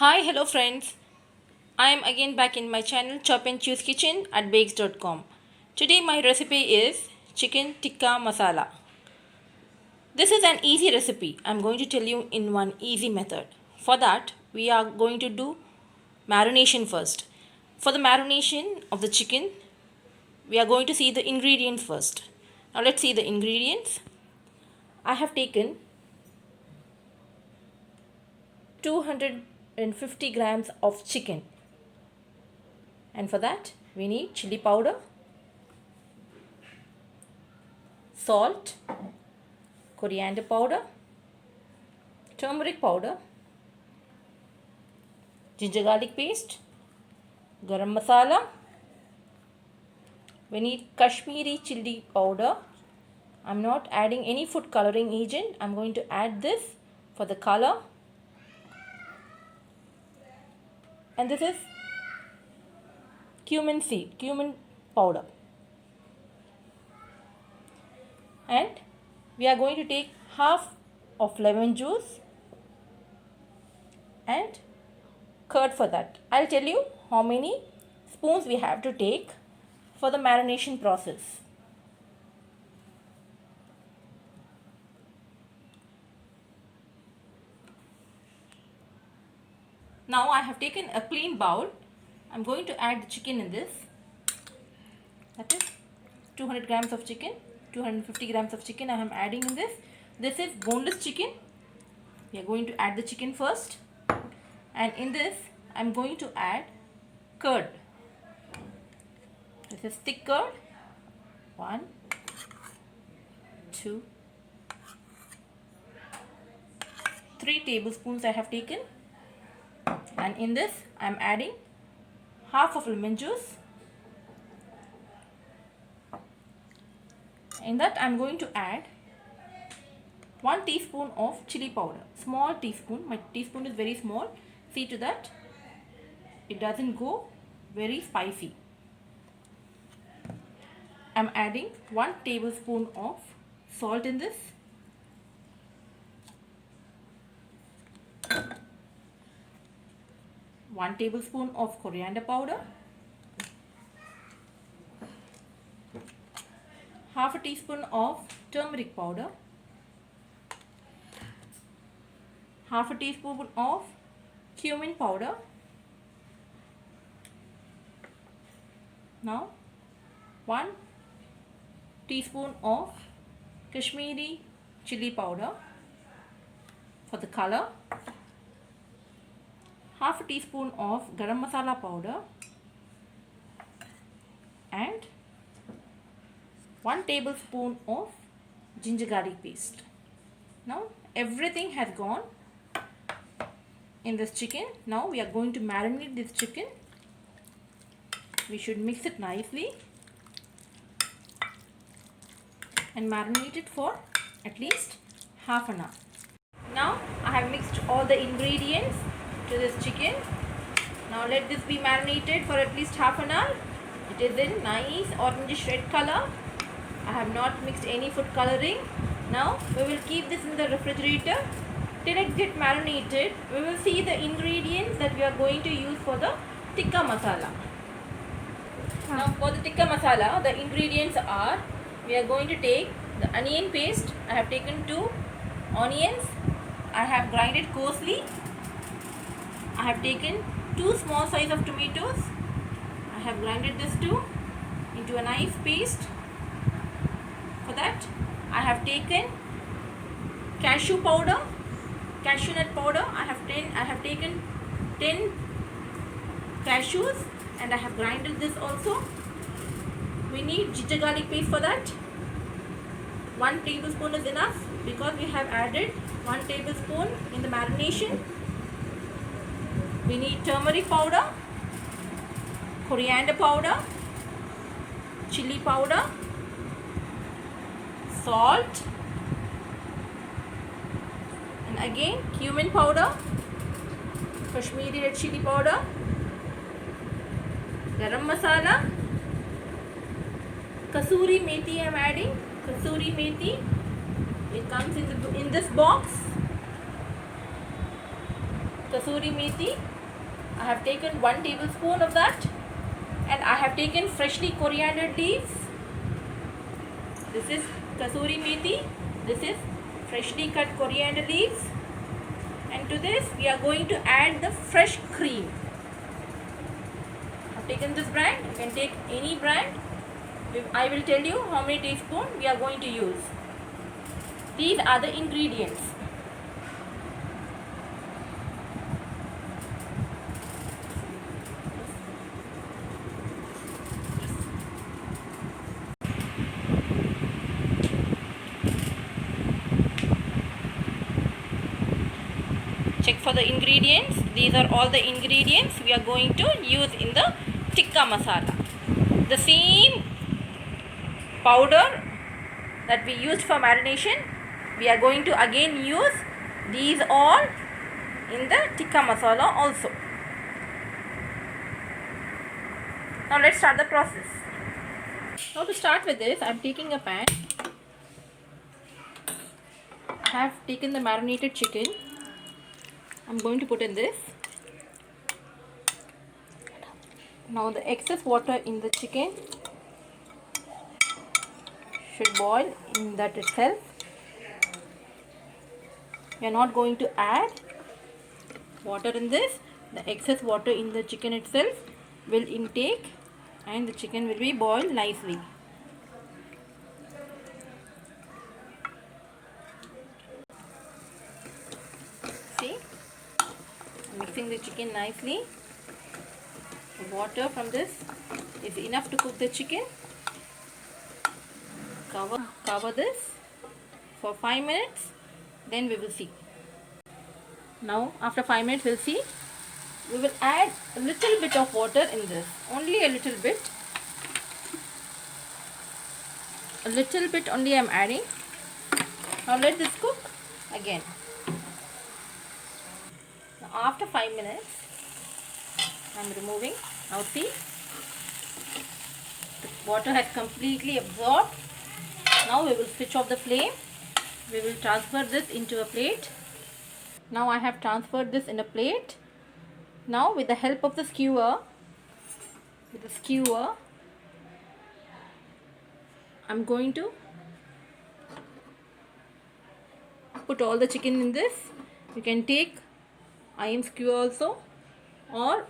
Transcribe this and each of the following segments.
Hi, hello friends. I am again back in my channel Chop and Choose Kitchen at bakes.com. Today my recipe is chicken tikka masala. This is an easy recipe. I am going to tell you in one easy method. For that, we are going to do marination first. For the marination of the chicken, we are going to see the ingredients first. Now let's see the ingredients. I have taken 250 grams of chicken, and for that we need chili powder, salt, coriander powder, turmeric powder, ginger garlic paste, garam masala. We need Kashmiri chili powder. I'm not adding any food coloring agent. I'm going to add this for the color. And this is cumin seed, cumin powder. And we are going to take half of lemon juice and curd for that. I'll tell you how many spoons we have to take for the marination process. Now I have taken a clean bowl. I'm going to add the chicken in this. That is 200 grams of chicken, 250 grams of chicken I am adding in this. This is boneless chicken. We are going to add the chicken first. And in this, I am going to add curd. This is thick curd. 1, 2, 3 tablespoons I have taken. And in this, I am adding half of lemon juice. In that, I am going to add 1 teaspoon of chili powder. Small teaspoon. My teaspoon is very small. See to that it doesn't go very spicy. I am adding 1 tablespoon of salt in this. One tablespoon of coriander powder, half a teaspoon of turmeric powder, half a teaspoon of cumin powder. Now 1 teaspoon of Kashmiri chili powder for the color, half a teaspoon of garam masala powder, and 1 tablespoon of ginger garlic paste. Now everything has gone in this chicken. Now we are going to marinate this chicken. We should mix it nicely and marinate it for at least half an hour. Now I have mixed all the ingredients to this chicken. Now let this be marinated for at least half an hour. It is in nice orangish red color. I have not mixed any food coloring. Now we will keep this in the refrigerator till it gets marinated. We will see the ingredients that we are going to use for the tikka masala. Now for the tikka masala, the ingredients are, we are going to take the onion paste. I have taken 2 onions. I have grinded coarsely. I have taken 2 small size of tomatoes. I have grinded this too into a nice paste. For that, I have taken cashew powder, cashew nut powder. I have taken 10 cashews and I have grinded this also. We need ginger garlic paste for that. 1 tablespoon is enough because we have added 1 tablespoon in the marination. We need turmeric powder, coriander powder, chili powder, salt, and again cumin powder, Kashmiri red chili powder, garam masala, kasuri methi I am adding. Kasuri methi, it comes in this box. kasuri methi. I have taken 1 tablespoon of that, and I have taken freshly coriander leaves. This is kasuri methi. This is freshly cut coriander leaves. And to this we are going to add the fresh cream. I have taken this brand. You can take any brand. I will tell you how many teaspoons we are going to use. These are the ingredients. Check for the ingredients. These are all the ingredients we are going to use in the tikka masala. The same powder that we used for marination, we are going to again use these all in the tikka masala also. Now let's start the process. Now to start with this, I am taking a pan. I have taken the marinated chicken. I am going to put in this. Now the excess water in the chicken should boil in that itself. We are not going to add water in this. The excess water in the chicken itself will intake and the chicken will be boiled nicely. See, I'm mixing the chicken nicely. The water from this is enough to cook the chicken. Cover this for 5 minutes, then we will see. Now after 5 minutes we'll see. We will add a little bit of water in this, only a little bit. A little bit only I am adding. Now let this cook again. Now after 5 minutes I am removing. Now see, the water has completely absorbed. Now we will switch off the flame. We will transfer this into a plate. Now I have transferred this in a plate. Now with the help of the skewer, I'm going to put all the chicken in this. You can take iron skewer also, or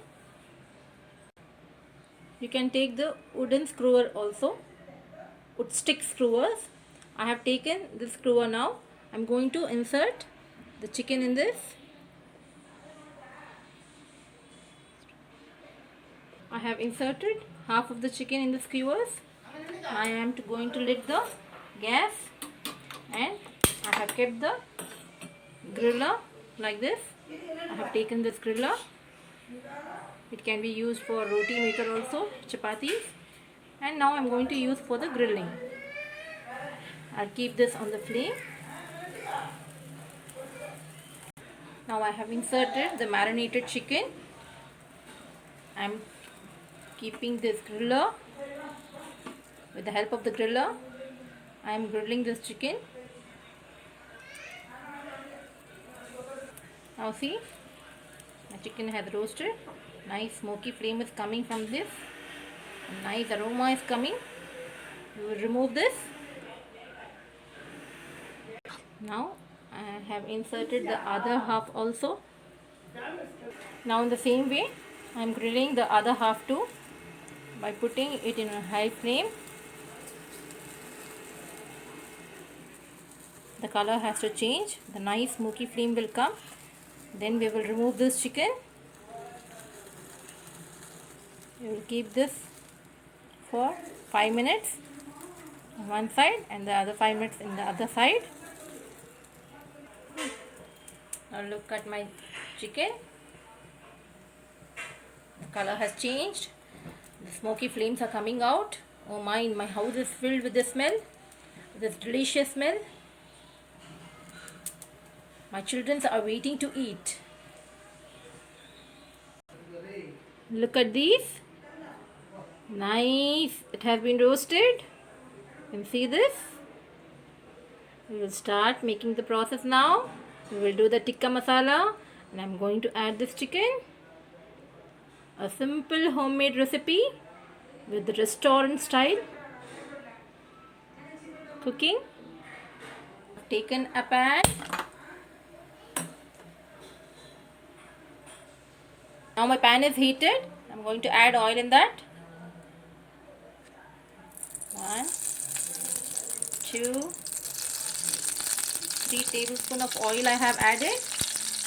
you can take the wooden skewer also, wood stick skewers. I have taken this skewer now. I'm going to insert the chicken in this. I have inserted half of the chicken in the skewers. I am going to lit the gas, and I have kept the griller like this. I have taken this griller. It can be used for roti maker also, chapatis. And now I am going to use for the grilling. I'll keep this on the flame. Now I have inserted the marinated chicken. I am keeping this griller. With the help of the griller, I am grilling this chicken. Now see, my chicken has roasted. Nice smoky flame is coming from this. Nice aroma is coming. We will remove this. Now I have inserted the other half also. Now in the same way, I am grilling the other half too by putting it in a high flame. The color has to change. The nice smoky flame will come. Then we will remove this chicken. We will keep this for 5 minutes on one side and the other 5 minutes in the other side. Now look at my chicken. The color has changed. The smoky flames are coming out. Oh my house is filled with this smell. This delicious smell. My children are waiting to eat. Look at these. Nice. It has been roasted. You can see this. We will start making the process now. We will do the tikka masala And I'm going to add this chicken. A simple homemade recipe with restaurant style cooking. I've taken a pan. Now my pan is heated. I'm going to add oil in that. 1, 2, 3 tablespoons of oil I have added.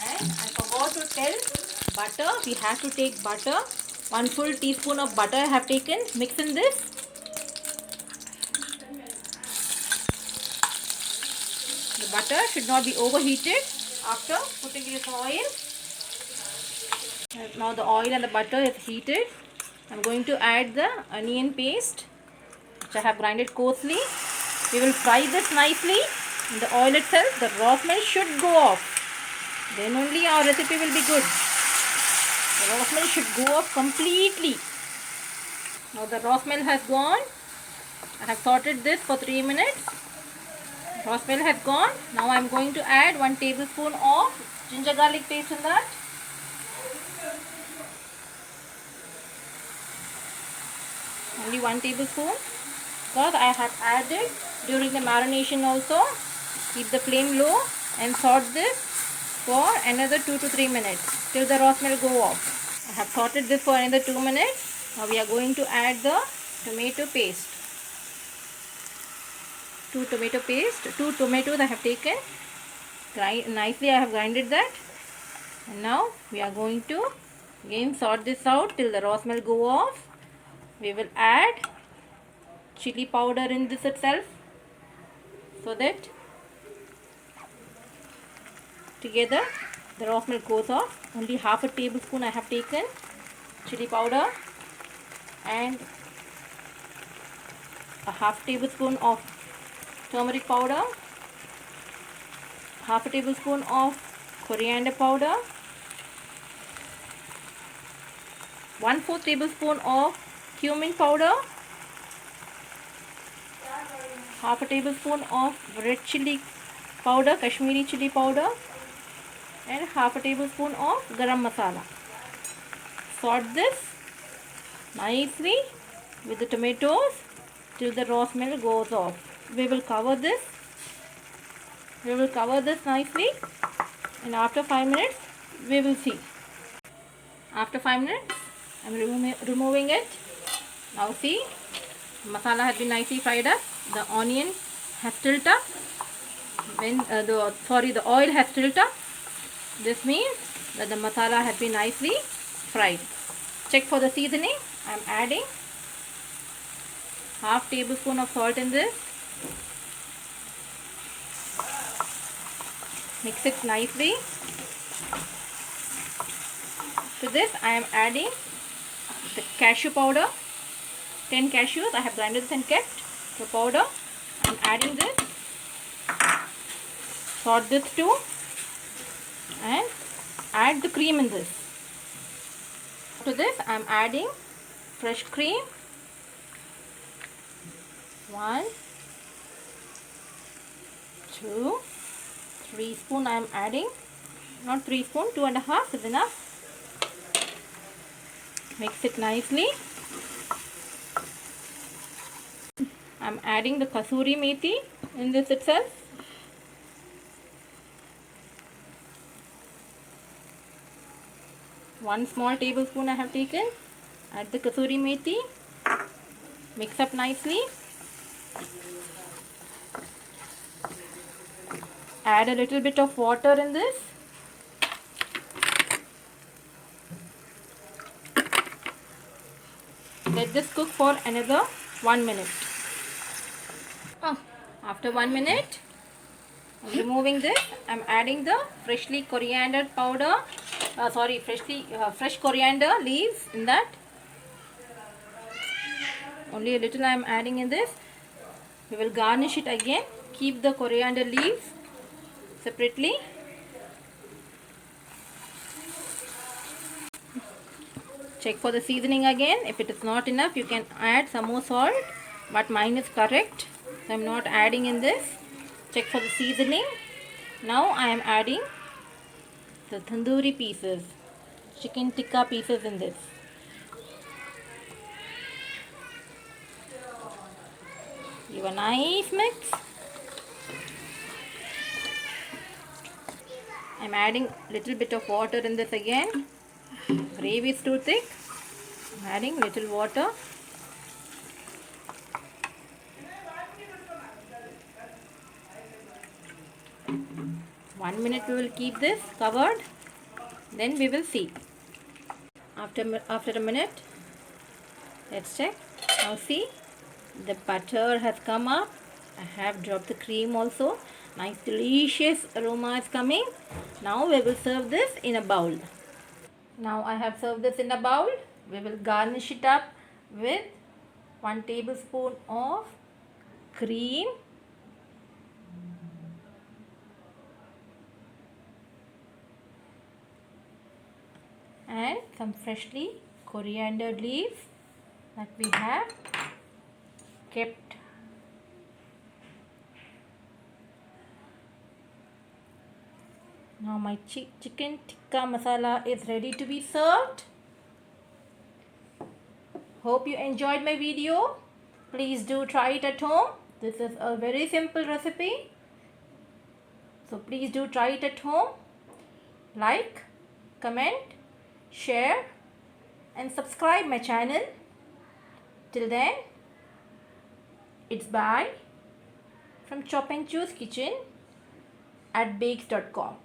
And I forgot to tell, butter. We have to take butter. 1 full teaspoon of butter I have taken. Mix in this. The butter should not be overheated after putting this oil. Now the oil and the butter is heated. I'm going to add the onion paste which I have grinded coarsely. We will fry this nicely in the oil itself. The raw smell should go off. Then only our recipe will be good. The raw smell should go off completely. Now the raw smell has gone. I have sauteed this for 3 minutes. Raw smell has gone. Now I am going to add 1 tablespoon of ginger garlic paste in that. Only 1 tablespoon because I have added during the marination also. Keep the flame low and saute this for another 2 to 3 minutes till the raw smell go off. I have sauteed this for another 2 minutes. Now we are going to add the tomato paste. 2 tomato paste. 2 tomatoes I have taken. Nicely I have grinded that. And now we are going to again sort this out till the raw smell go off. We will add chili powder in this itself so that together the raw smell goes off. Only half a tablespoon I have taken chili powder and a half tablespoon of turmeric powder, half a tablespoon of coriander powder, 1/4 tablespoon of cumin powder, half a tablespoon of red chili powder, Kashmiri chili powder, and half a tablespoon of garam masala. Sort this nicely with the tomatoes till the raw smell goes off. We will cover this. We will cover this nicely, and after 5 minutes we will see. After 5 minutes I am removing it. Now see, masala has been nicely fried up. The onion has tilt up. When the oil has tilt up, this means that the masala has been nicely fried. Check for the seasoning. I am adding half tablespoon of salt in this. Mix it nicely. To this I am adding the cashew powder. 10 cashews I have grinded this and kept the powder. I am adding this. Sort this too and add the cream in this. To this I am adding fresh cream. 1, 2, 3 spoon I am adding. Not 3 spoon, 2.5 is enough. Mix it nicely. I am adding the kasuri methi in this itself. One small tablespoon I have taken. Add the kasuri methi. Mix up nicely. Add a little bit of water in this. Let this cook for another 1 minute. After 1 minute, I am removing this. I am adding the freshly coriander powder. Fresh coriander leaves in that. Only a little I am adding in this. We will garnish it again. Keep the coriander leaves separately. Check for the seasoning again. If it is not enough, you can add some more salt, but mine is correct, so I am not adding in this. Check for the seasoning. Now I am adding the tandoori pieces, chicken tikka pieces in this. Give a nice mix. I'm adding little bit of water in this again. Gravy is too thick. I'm adding little water. One minute we will keep this covered. Then we will see. After a minute, let's check. Now see, the butter has come up. I have dropped the cream also. Nice delicious aroma is coming. Now we will serve this in a bowl. Now I have served this in a bowl. We will garnish it up with 1 tablespoon of cream, and some freshly coriander leaves that we have kept. Now my chicken tikka masala is ready to be served. Hope you enjoyed my video. Please do try it at home. This is a very simple recipe. So please do try it at home. Like, comment, share and subscribe my channel. Till then, it's bye from Chop and Choose Kitchen at bakes.com.